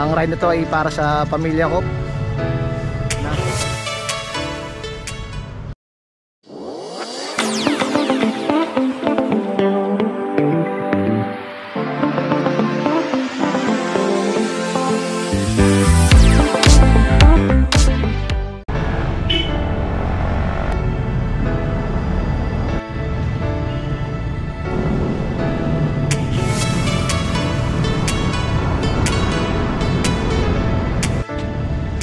Ang ride nito ay para sa pamilya ko.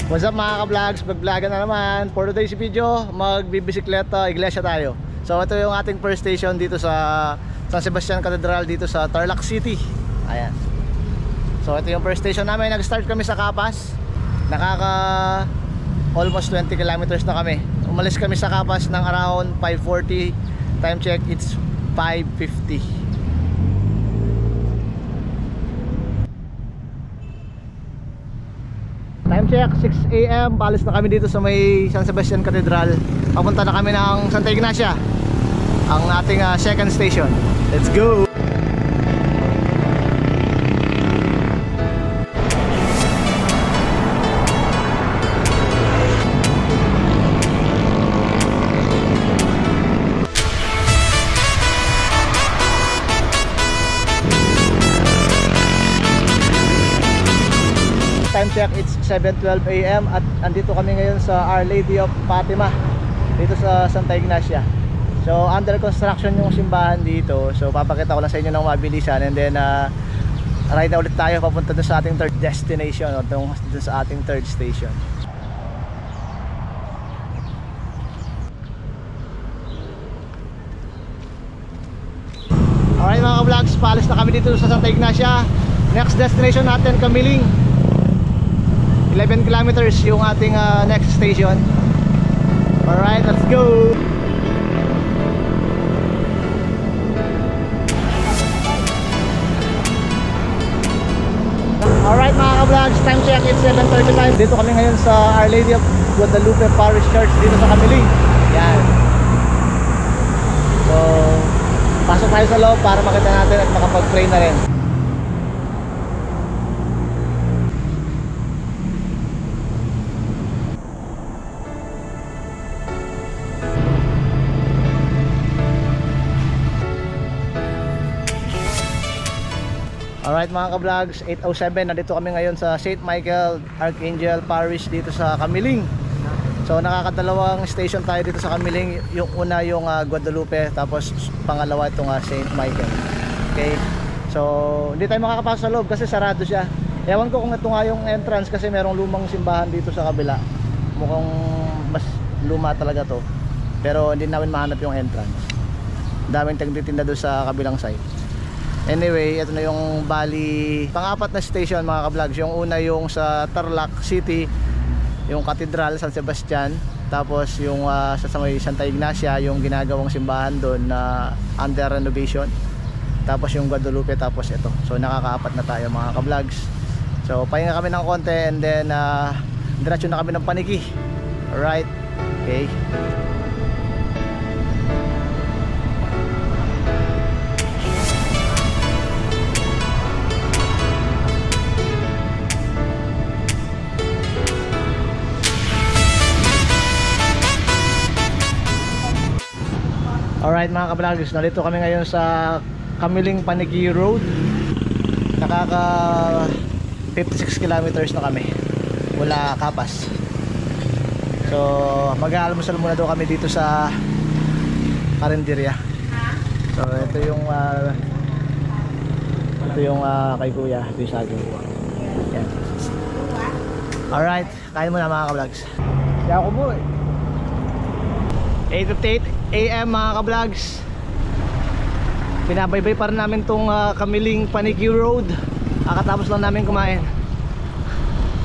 What's up mga ka-vlogs? Mag-vlogan na naman. For today's video, magbibisikleta, iglesia tayo. So ito yung ating first station dito sa San Sebastian Cathedral dito sa Tarlac City. Ayan. So ito yung first station namin. Nag-start kami sa Capas. Nakaka almost 20 kilometers na kami. Umalis kami sa Capas ng around 5:40. Time check, it's 5:50. Time check, 6 AM. Paalis na kami dito sa may San Sebastian Cathedral. Papunta na kami ng Santa Ignacia, ang ating second station. Let's go! Time check, it's 7:12 AM at andito kami ngayon sa Our Lady of Fatima dito sa Santa Ignacia. So under construction yung simbahan dito. So papakita ko lang sa inyo ng mabilisan, and then ride na ulit tayo papunta dun sa ating third destination, o dun sa ating third station. Alright mga ka-vlogs, paalis na kami dito sa Santa Ignacia. Next destination natin, Camiling. 11 kilometers yung ating next station. Alright, let's go! Alright mga ka-vlogs, time check, it's 7:35. Dito kami ngayon sa Our Lady of Guadalupe Parish Church dito sa Camiling. Yan. So pasok tayo sa loob para makita natin at makapag-pray na rin. Alright mga ka-vlogs, 8:07, nandito kami ngayon sa St. Michael Archangel Parish dito sa Camiling. So nakakadalawang station tayo dito sa Camiling. Yung una yung Guadalupe, tapos pangalawa itong St. Michael. Okay, so hindi tayo makakapasok sa loob kasi sarado siya. Ewan ko kung ito nga yung entrance kasi merong lumang simbahan dito sa kabila. Mukhang mas luma talaga to, pero hindi namin mahanap yung entrance. Daming tagtitinda doon sa kabilang side. Anyway, ito na yung bali pang-apat na station mga ka-vlogs. Yung una yung sa Tarlac City, yung Cathedral San Sebastian. Tapos yung sa may Santa Ignacia, yung ginagawang simbahan doon na under renovation. Tapos yung Guadalupe, tapos ito. So nakakaapat na tayo mga ka-vlogs. So pahinga kami ng konti, and then diretso na kami ng Paniki. Alright, okay. Alright mga ka-vloggers, nandito kami ngayon sa Camiling Paniki Road. Nakaka 56 kilometers na kami mula Capas. So mag-aalmusal muna daw kami dito sa Carinderia. So ito yung kay Kuya, ito yung saging. Yan. Alright, kain muna mga ka-vlogs. Kaya ako boy. 8:58 AM mga ka-vlogs. Pinabaybay pa rin namin tong Camiling Paniki Road. Kakatapos lang namin kumain.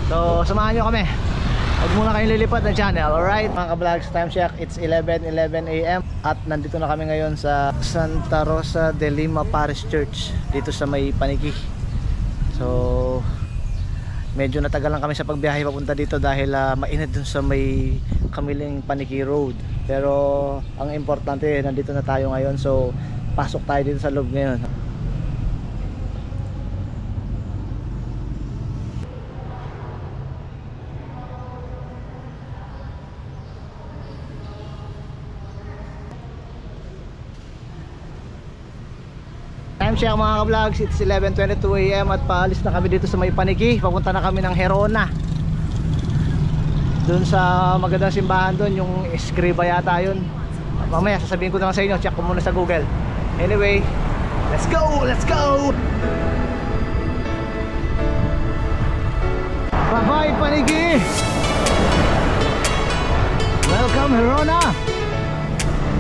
So samahan nyo kami. Huwag muna kayong lilipat ng channel. Alright mga ka-vlogs, time check, it's 11:11 AM. At nandito na kami ngayon sa Santa Rosa de Lima Parish Church dito sa may Paniki. So medyo natagalan kami sa pagbiyahe papunta dito dahil mainit dun sa may Camiling Paniki Road. Pero ang importante, nandito na tayo ngayon. So pasok tayo dito sa loob ngayon. time check mga ka-vlogs, it's 11:22 AM at paalis na kami dito sa may Paniki. Papunta na kami ng Herona, dun sa magandang simbahan dun, yung Escriba yata yun. Mamaya sasabihin ko na lang sa inyo, check ko muna sa Google. Anyway, let's go! Let's go! Bye bye Paniki! Welcome Herona!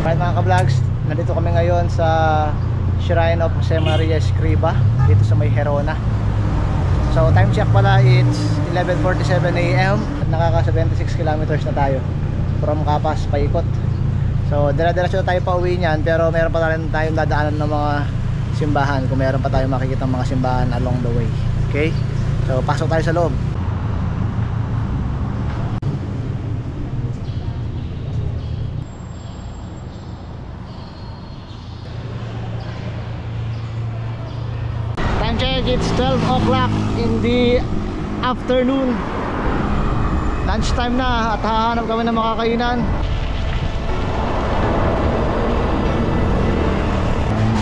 Alright mga ka-vlogs, nandito kami ngayon sa Shrine of Jose Maria Escriba dito sa may Herona. So time check pala, it's 11:47 AM at nakaka 76 kilometers na tayo from Capas paikot. So dire-diretso na tayo pa uwi niyan, pero meron pa rin tayong dadaanan ng mga simbahan kung meron pa tayong makikita mga simbahan along the way. Okay? So pasok tayo sa loob. Time check, it's 12 o'clock in the afternoon. Lunchtime na at hahanap kami ng makakainan.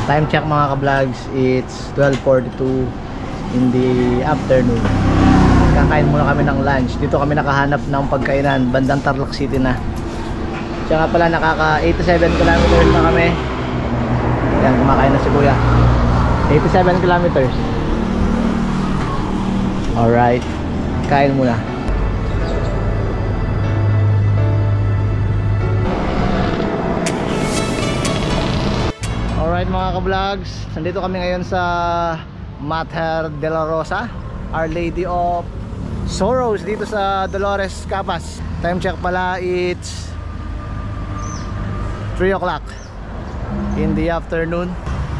Time check mga ka-vlogs, it's 12:42 in the afternoon. Kakain muna kami ng lunch. Dito kami nakahanap ng pagkainan, bandang Tarlac City na. Tsaka pala nakaka 87 kilometers na kami. Yan, kumakain na si Kuya. 87 kilometers. Alright, kain muna. Alright mga ka-vlogs, nandito kami ngayon sa Mater de la Rosa, Our Lady of Sorrows, dito sa Dolores, Capas. Time check pala, it's 3 o'clock in the afternoon.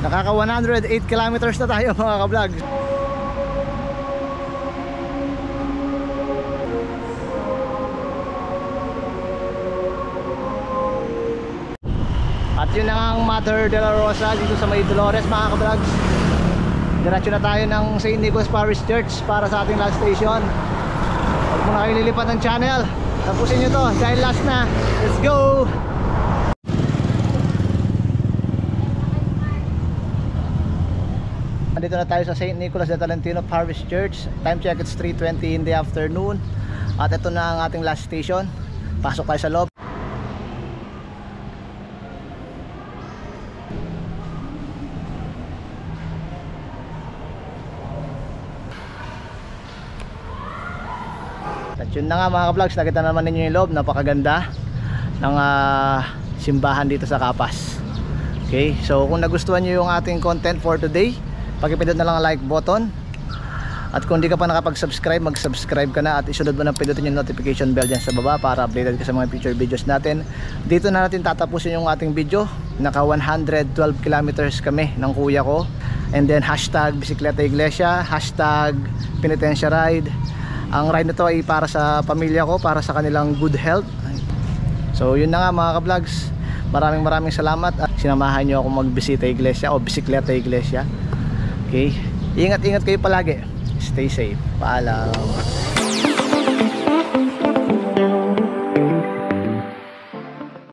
Nakaka 108 kilometers na tayo mga ka-vlogs. At yun na ang Mater de la Rosa dito sa may Dolores mga ka-vlogs. Diretso na tayo ng St. Nicholas Parish Church para sa ating last station. Huwag mo na kayo lilipat ng channel, tapusin nyo to dahil last na. Let's go! Dito na tayo sa St. Nicholas de Tolentino Parish Church. Time check, it's 3:20 in the afternoon. At ito na ang ating last station. Pasok tayo sa loob. At yun na nga mga ka-vlogs, nakita naman ninyo yung loob. Napakaganda ng simbahan dito sa Capas. Okay, so kung nagustuhan nyo yung ating content for today, pakipindot na lang ang like button. At kung di ka pa nakapag-subscribe, mag-subscribe ka na at isunod mo na pindutin yung notification bell dyan sa baba para updated ka sa mga future videos natin. Dito na natin tatapusin yung ating video. Naka 112 kilometers kami ng kuya ko. And then hashtag Bisikleta Iglesia, hashtag Penitensya Ride. Ang ride na to ay para sa pamilya ko, para sa kanilang good health. So yun na nga mga ka-vlogs, maraming salamat at sinamahan nyo ako magbisita iglesia o Bisikleta Iglesia. Okay, ingat-ingat kayo palagi. Stay safe. Paalam.